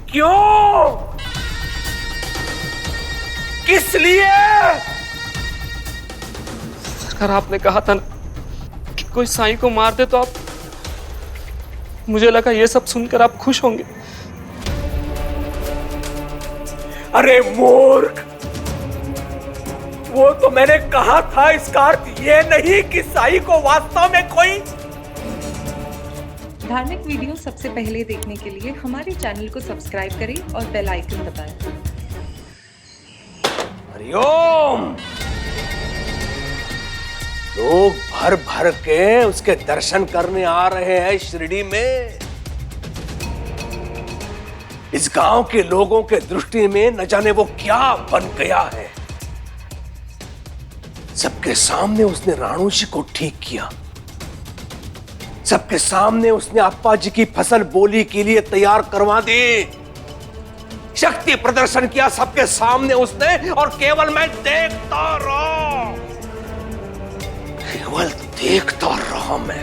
क्यों? किस लिए? सरकार, आपने कहा था ना कि कोई साईं को मार दे तो आप, मुझे लगा ये सब सुनकर आप खुश होंगे। अरे मूर्ख, वो तो मैंने कहा था, इसका अर्थ ये नहीं कि साईं को वास्तव में कोई। धार्मिक वीडियो सबसे पहले देखने के लिए हमारे चैनल को सब्सक्राइब करें और बेल आइकन दबाएं। हरिओम। लोग भर भर के उसके दर्शन करने आ रहे हैं शिरडी में। इस गांव के लोगों के दृष्टि में न जाने वो क्या बन गया है। सबके सामने उसने राणू जी को ठीक किया, सबके सामने उसने अप्पा जी की फसल बोली के लिए तैयार करवा दी, शक्ति प्रदर्शन किया सबके सामने उसने, और केवल मैं देखता रहा, केवल देखता रहा मैं।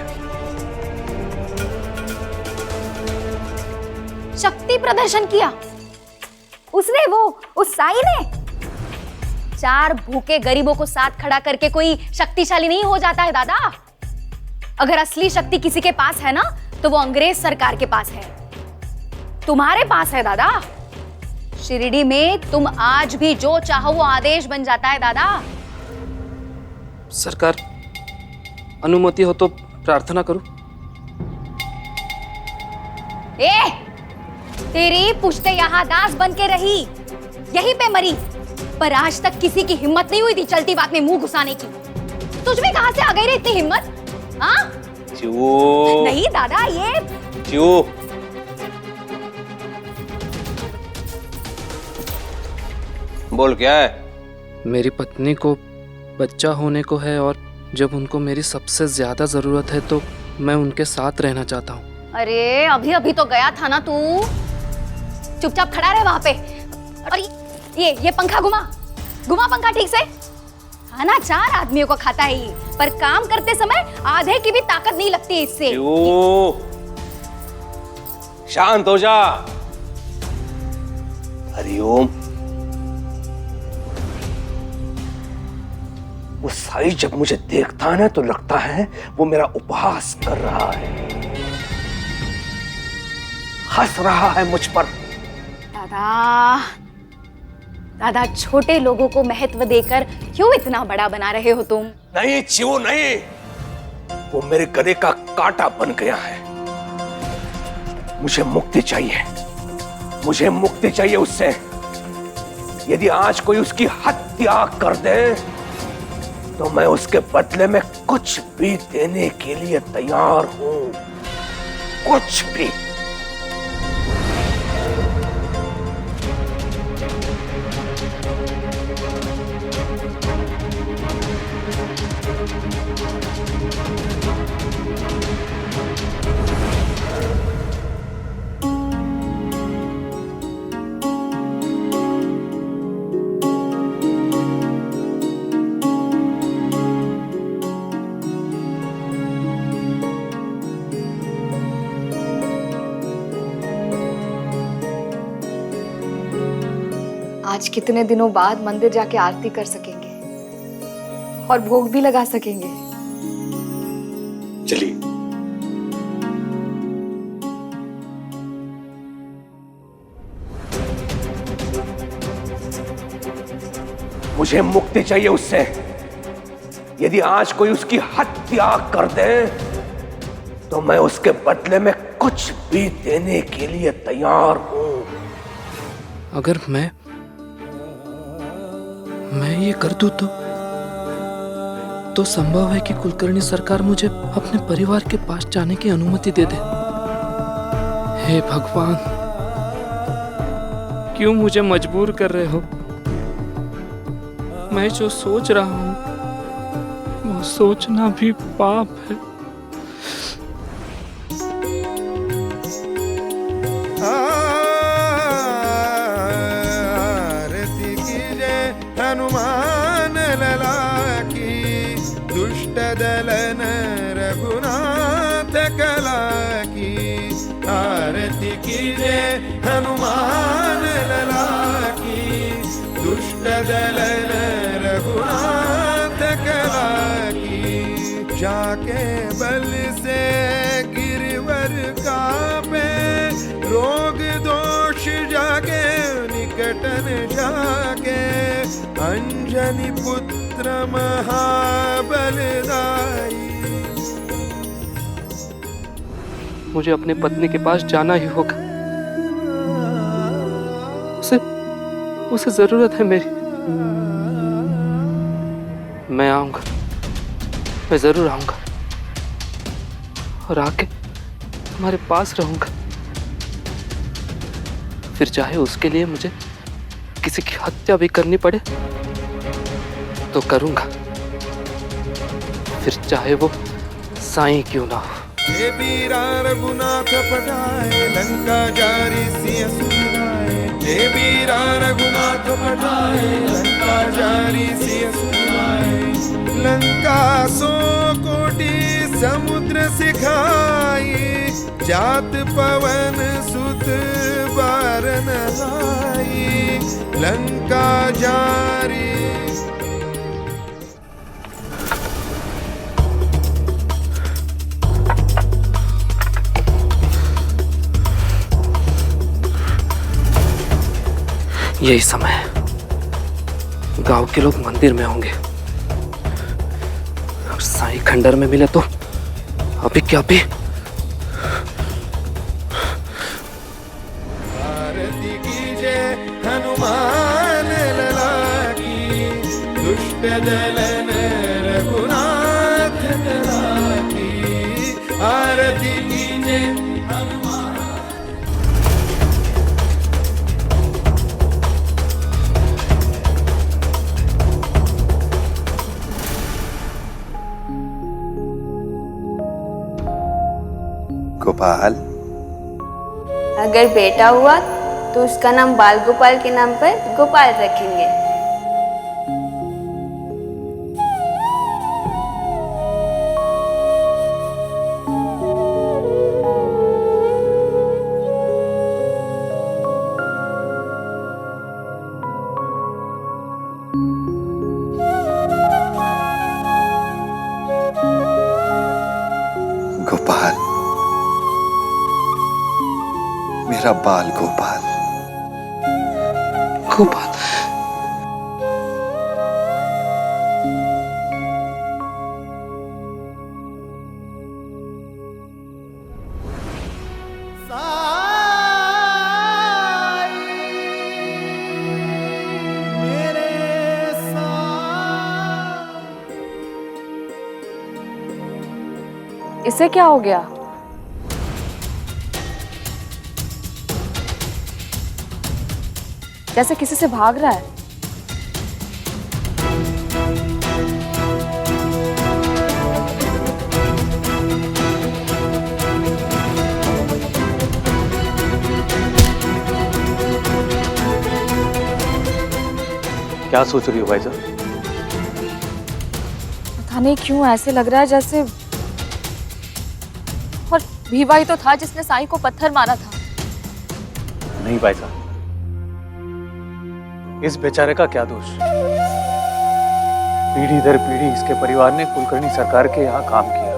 शक्ति प्रदर्शन किया उसने, वो उस साईं ने? 4 भूखे गरीबों को साथ खड़ा करके कोई शक्तिशाली नहीं हो जाता है दादा। अगर असली शक्ति किसी के पास है ना, तो वो अंग्रेज सरकार के पास है, तुम्हारे पास है दादा। शिरडी में तुम आज भी जो चाहो वो आदेश बन जाता है दादा। सरकार, अनुमति हो तो प्रार्थना करूं? तेरी पुश्ते यहाँ दास बन के रही, यहीं पे मरी, पर आज तक किसी की हिम्मत नहीं हुई थी चलती बात में मुंह घुसाने की। तुझ में कहां से आ गई रे इतनी हिम्मत? हाँ? नहीं दादा, ये बोल क्या है? मेरी पत्नी को बच्चा होने को है और जब उनको मेरी सबसे ज्यादा जरूरत है तो मैं उनके साथ रहना चाहता हूँ। अरे अभी अभी तो गया था ना तू, चुपचाप खड़ा रहे वहां पे। और ये पंखा घुमा पंखा ठीक से। खाना 4 आदमियों को खाता है ये, पर काम करते समय आधे की भी ताकत नहीं लगती इससे। शांत हो जा। हरिओम। वो साईं जब मुझे देखता है ना तो लगता है वो मेरा उपहास कर रहा है, हंस रहा है मुझ पर। दादा, छोटे लोगों को महत्व देकर क्यों इतना बड़ा बना रहे हो तुम? नहीं चिऊ नहीं, वो मेरे गले का कांटा बन गया है। मुझे मुक्ति चाहिए, मुझे मुक्ति चाहिए उससे। यदि आज कोई उसकी हत्या कर दे तो मैं उसके बदले में कुछ भी देने के लिए तैयार हूं, कुछ भी। आज कितने दिनों बाद मंदिर जाके आरती कर सकेंगे और भोग भी लगा सकेंगे। चलिए। मुझे मुक्ति चाहिए उससे। यदि आज कोई उसकी हत्या कर दे तो मैं उसके बदले में कुछ भी देने के लिए तैयार हूं। अगर मैं ये कर दूं तो संभव है कि कुलकर्णी सरकार मुझे अपने परिवार के पास जाने की अनुमति दे दे। हे भगवान, क्यों मुझे मजबूर कर रहे हो? मैं जो सोच रहा हूं वो सोचना भी पाप है। हनुमान लला की, दुष्ट दलन रघुनाथ कला की। आरती कीजे हनुमान दुष्ट दलन रघुनाथ कला की। जाके बल से गिरवर कापे, रोग दोष जागे निकटन जाके। अंजनी पुत्र महाबलदाई। मुझे अपनी पत्नी के पास जाना ही होगा। उसे जरूरत है मेरी। मैं आऊंगा, मैं जरूर आऊंगा और आके तुम्हारे पास रहूंगा। फिर चाहे उसके लिए मुझे किसी की हत्या भी करनी पड़े तो करूंगा, फिर चाहे वो साईं क्यों ना हो। हे वीरा रघुनाथ पठाए, लंका जारी सिय सुनाए। हे वीरा रघुनाथ पठाए, लंका जारी सिय सुनाए। लंका 100 कोटि समुद्र सिखाई, जात पवन सुत बारन लाई। लंका जारी। यही समय है। गांव के लोग मंदिर में होंगे और साईं खंडर में मिले तो अभी क्या भी। आरती कीजे हनुमान लला की। दुष्ट दलन रघुनाथ कला की। आरती कीजे हनुमान। गोपाल, अगर बेटा हुआ तो उसका नाम बाल गोपाल के नाम पर गोपाल रखेंगे। गोपाल, मेरा बाल गोपाल। गोपाल, इसे क्या हो गया? जैसे किसी से भाग रहा है। क्या सोच रही हो भाई साहब? पता नहीं क्यों ऐसे लग रहा है जैसे, और भीवा ही तो था जिसने साईं को पत्थर मारा था। नहीं भाई साहब, इस बेचारे का क्या दोष? पीढ़ी दर पीढ़ी इसके परिवार ने कुलकर्णी सरकार के यहाँ काम किया।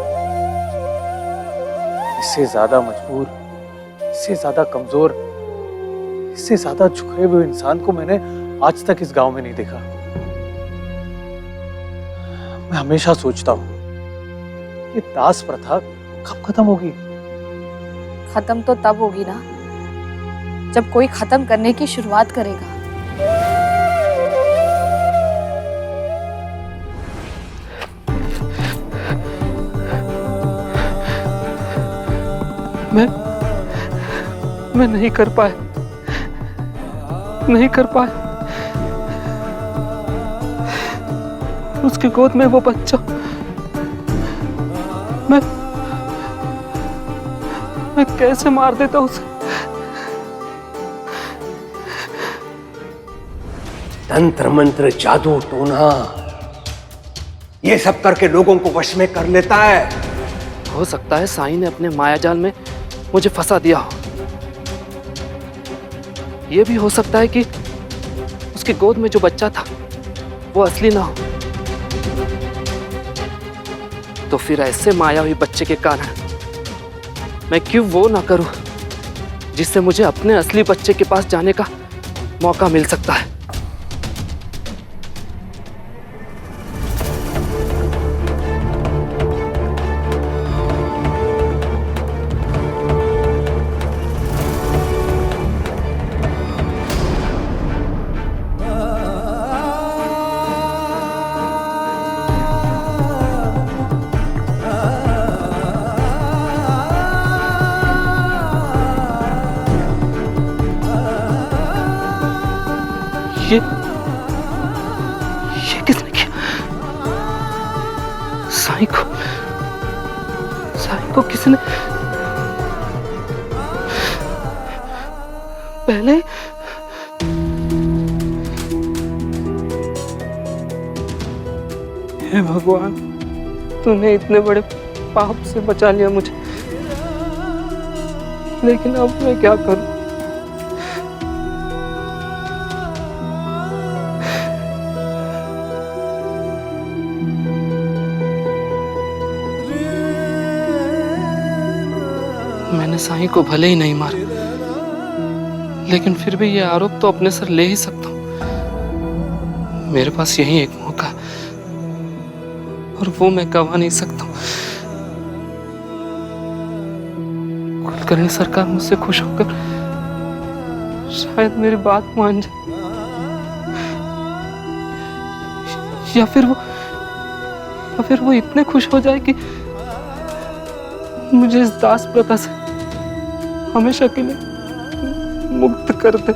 इससे ज्यादा मजबूर, इससे ज्यादा कमजोर, इससे ज्यादा झुके हुए इंसान को मैंने आज तक इस गांव में नहीं देखा। मैं हमेशा सोचता हूँ ये दास प्रथा कब खत्म होगी? खत्म तो तब होगी ना जब कोई खत्म करने की शुरुआत करेगा। मैं नहीं कर पाया, नहीं कर पाया। उसकी गोद में वो बच्चा, मैं कैसे मार देता उसे? तंत्र मंत्र जादू टोना ये सब करके लोगों को वश में कर लेता है। हो सकता है साईं ने अपने मायाजाल में मुझे फंसा दिया हो। यह भी हो सकता है कि उसकी गोद में जो बच्चा था वो असली ना हो, तो फिर ऐसे माया हुई बच्चे के कारण मैं क्यों वो ना करूं जिससे मुझे अपने असली बच्चे के पास जाने का मौका मिल सकता है। ये किसने किया? साईं को किसने पहले ही? हे भगवान, तूने इतने बड़े पाप से बचा लिया मुझे, लेकिन अब मैं क्या करूं? मैंने साईं को भले ही नहीं मारा, लेकिन फिर भी ये आरोप तो अपने सर ले ही सकता हूं। मेरे पास यही एक मौका है और वो मैं गवा नहीं सकता। कुलकर्णी सरकार मुझसे खुश होकर शायद मेरी बात मान जाए, या फिर वो इतने खुश हो जाए कि मुझे इस दास प्रथा से हमेशा के लिए मुक्त कर दे।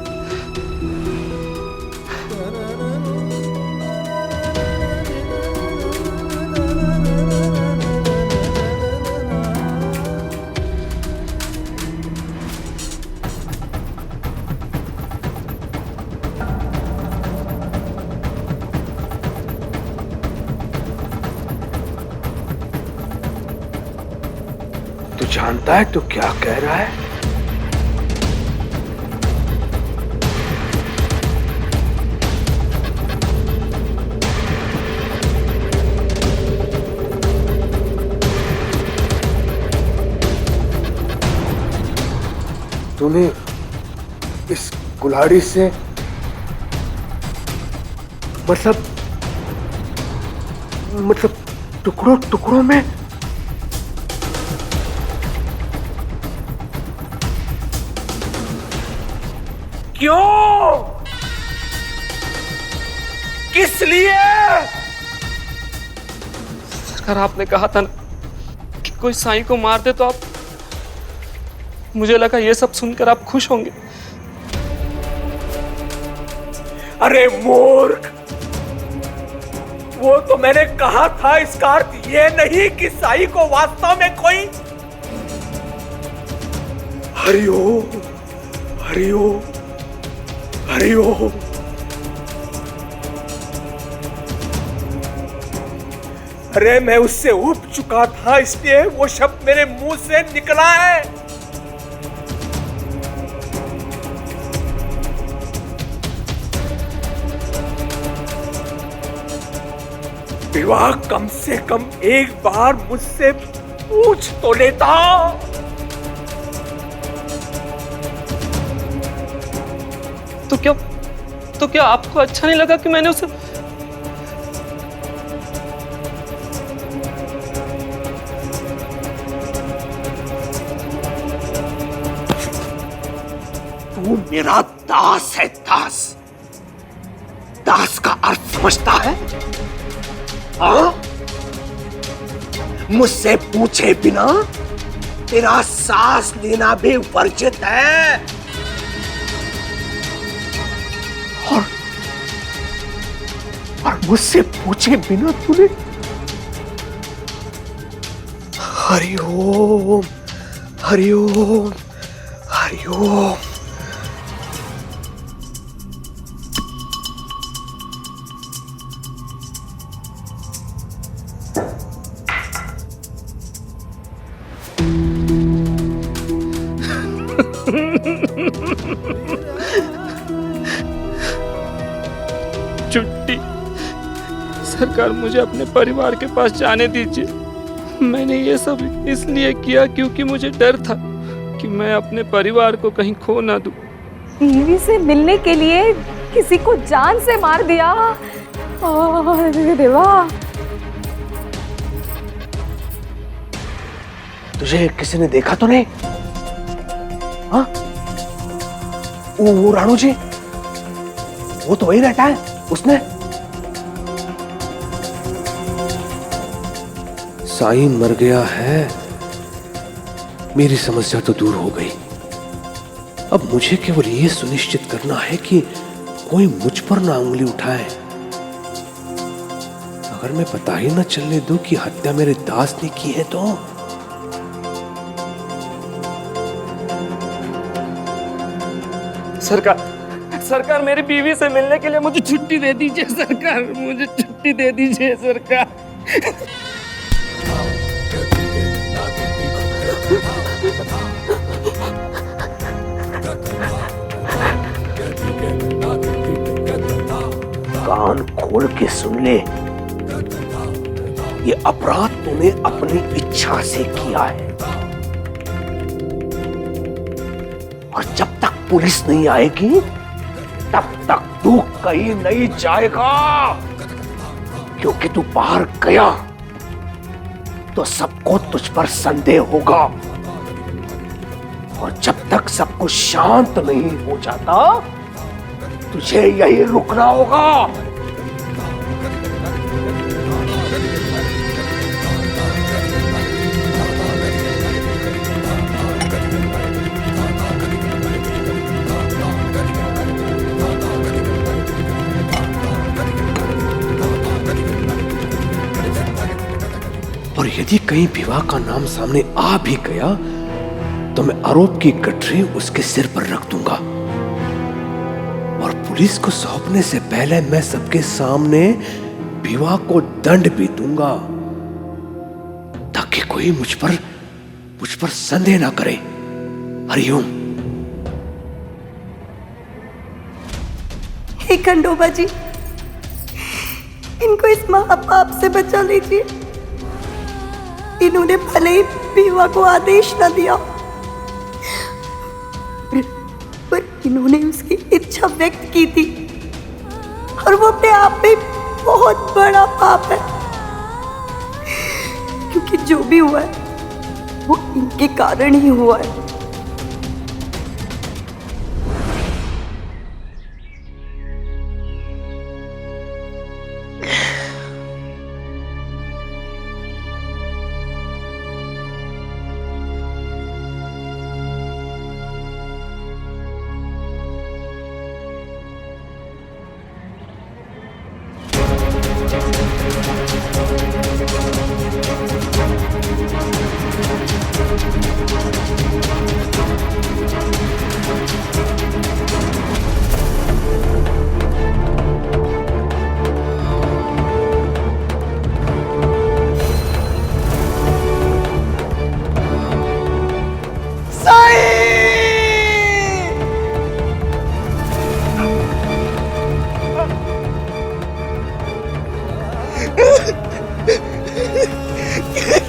तू जानता है तू क्या कह रहा है? तूने इस कुल्हाड़ी से मतलब टुकड़ों टुकड़ों में क्यों? किस लिए? सरकार, आपने कहा था ना कि कोई साईं को मार दे तो आप, मुझे लगा ये सब सुनकर आप खुश होंगे। अरे मूर्ख, वो तो मैंने कहा था, इसका अर्थ ये नहीं कि साईं को वास्तव में कोई। हरिओम हरिओम हरिओम। अरे मैं उससे उब चुका था, इसलिए वो शब्द मेरे मुंह से निकला है। विवाह कम से कम एक बार मुझसे पूछ तो लेता। तो क्या आपको अच्छा नहीं लगा कि मैंने उसे? तू मेरा दास है, दास। दास का अर्थ समझता है? हाँ? मुझसे पूछे बिना तेरा सांस लेना भी वर्जित है। और मुझसे पूछे बिना तूने हरिओम हरिओम हरिओम। छुट्टी। सरकार, मुझे अपने परिवार के पास जाने दीजिए। मैंने ये सब इसलिए किया क्योंकि मुझे डर था कि मैं अपने परिवार को कहीं खो ना दूं। बीवी से मिलने के लिए किसी को जान से मार दिया। अरे देवा। तुझे किसी ने देखा तो नहीं? हाँ? वो राणू जी, वो तो वही रहता है। उसने साईं मर गया है, मेरी समस्या तो दूर हो गई। अब मुझे केवल यह सुनिश्चित करना है कि कोई मुझ पर ना उंगली उठाए। अगर मैं पता ही न चलने दूं कि हत्या मेरे दास ने की है तो सरकार, मेरी बीवी से मिलने के लिए मुझे छुट्टी दे दीजिए। सरकार, मुझे छुट्टी दे दीजिए सरकार। कान खोल के सुन ले, ये अपराध तूने अपनी इच्छा से किया है और जब तक पुलिस नहीं आएगी तब तक तू कहीं नहीं जाएगा, क्योंकि तू बाहर गया तो सबको तुझ पर संदेह होगा और जब तक सब कुछ शांत नहीं हो जाता तुझे यही रुकना होगा। और यदि कहीं विवाह का नाम सामने आ भी गया तो मैं आरोप की गठरी उसके सिर पर रख दूंगा और पुलिस को सौंपने से पहले मैं सबके सामने विवाह को दंड भी दूंगा ताकि कोई मुझ पर संदेह ना करे। हरिओम। हे खंडोबा जी, इनको इस महापाप से बचा लीजिए। इन्होंने भले ही विवाह को आदेश न दिया पर इन्होंने उसकी इच्छा व्यक्त की थी और वो अपने आप में बहुत बड़ा पाप है, क्योंकि जो भी हुआ है वो इनके कारण ही हुआ है।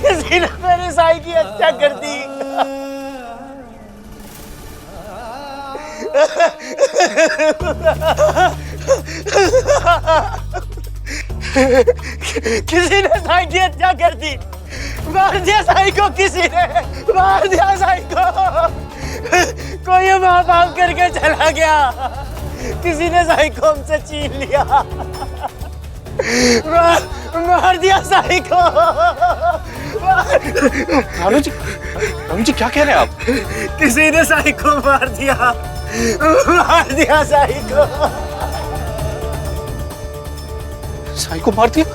किसी ने मेरे साई की हत्या कर दी। किसी ने साई की हत्या कर दी। मार दिया साई को, किसी ने मार दिया साई को। कोई माँ बाप करके चला गया, किसी ने साई को हमसे छीन लिया। मार दिया साई को। रानू जी क्या कह रहे हैं आप? किसी ने साई को मार दिया साई को। साई को मार दिया?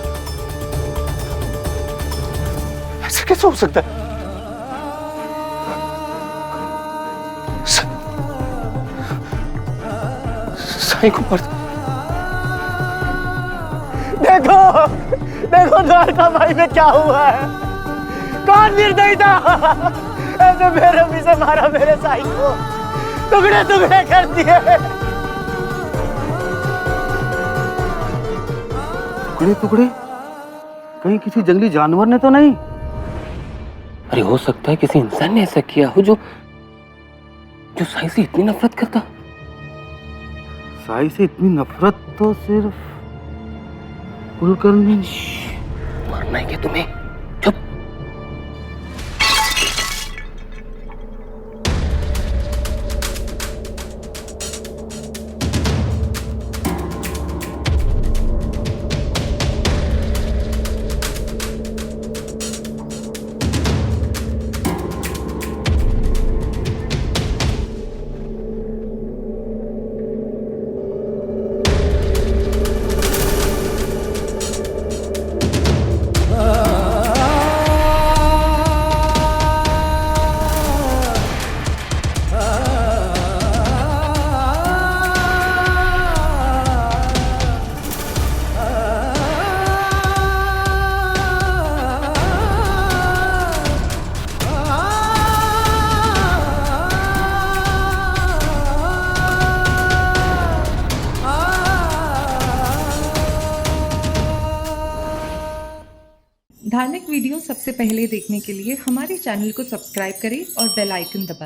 ऐसा कैसे हो सकता है? साई को मार दिया? देखो द्वारका भाई में क्या हुआ है। कौन निर्दयी था ऐसे बेरहमी से मारा मेरे साई को, टुकड़े टुकड़े कर दिए। टुकड़े टुकड़े कहीं किसी जंगली जानवर ने तो नहीं? अरे हो सकता है किसी इंसान ने ऐसा किया हो जो जो साई से इतनी नफरत करता। साई से इतनी नफरत तो सिर्फ कुलकर्णी। मरना है क्या तुम्हें? चुप। धार्मिक वीडियो सबसे पहले देखने के लिए हमारे चैनल को सब्सक्राइब करें और बेल आइकन दबाएं।